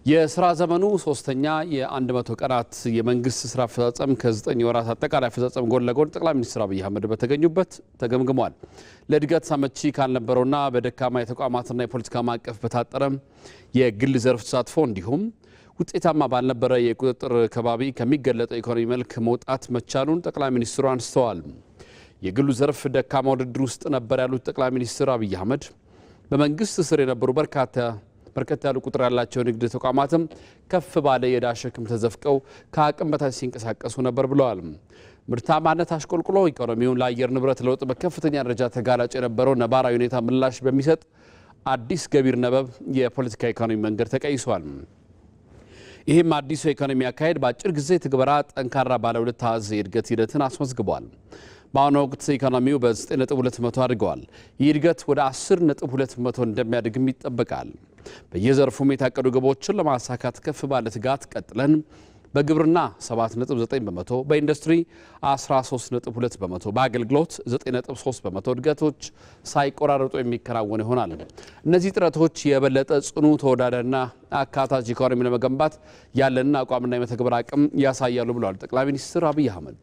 የሥራ ዘመኑ ሶስተኛ የ100 ቀናት የመንግስት ስራ አፈጻጸም ከ9 ወራት አጠቃላይ አፈጻጸም ጎን ለጎን ጠቅላይ ሚኒስትር አብይ አህመድ በተገኙበት ተገምግሟል። ለእድገት አመቺ ካልነበረውና በደካማ የተቋማትና የፖለቲካ ማዕቀፍ በታጠረ የግል ዘርፍ ተሳትፎ እንዲሁም ውጤታማ ባልነበረ የቁጥጥር ከባቢ ከሚገለጠው ኢኮኖሚ መልክ መውጣት መቻሉን ጠቅላይ ሚኒስትሩ አንስተዋል። የግሉ ዘርፍ ደካማ ውድድር ውስጥ ነበር ያሉት ጠቅላይ ሚኒስትር አብይ አህመድ በመንግስት ስር የነበሩ በርከት ያሉ ቁጥር ያላቸው ንግድ ተቋማትም ከፍ ባለ የዕዳ ሸክም ተዘፍቀው ከአቅም በታች ሲንቀሳቀሱ ነበር ብለዋል። ምርታማነት አሽቆልቁሎ ኢኮኖሚውን ለአየር ንብረት ለውጥ በከፍተኛ ደረጃ ተጋላጭ የነበረው ነባራዊ ሁኔታ ምላሽ በሚሰጥ አዲስ ገቢር ነበብ የፖለቲካ ኢኮኖሚ መንገድ ተቀይሷል። ይህም አዲሱ የኢኮኖሚ አካሄድ በአጭር ጊዜ ትግበራ ጠንካራ ባለ ሁለት አሃዝ የእድገት ሂደትን አስመዝግቧል። በአሁኑ ወቅት ኢኮኖሚው በ9.2% አድገዋል። ይህ እድገት ወደ 10.2% እንደሚያድግም ይጠበቃል። በየዘርፉም የታቀዱ ግቦችን ለማሳካት ከፍ ባለ ትጋት ቀጥለን በግብርና 7.9%፣ በኢንዱስትሪ 13.2%፣ በአገልግሎት 9.3% እድገቶች ሳይቆራረጡ የሚከናወኑ ይሆናል። እነዚህ ጥረቶች የበለጠ ጽኑ ተወዳዳሪና አካታች ኢኮኖሚ ለመገንባት ያለንን አቋምና የመተግበር አቅም ያሳያሉ ብለዋል ጠቅላይ ሚኒስትር አብይ አህመድ።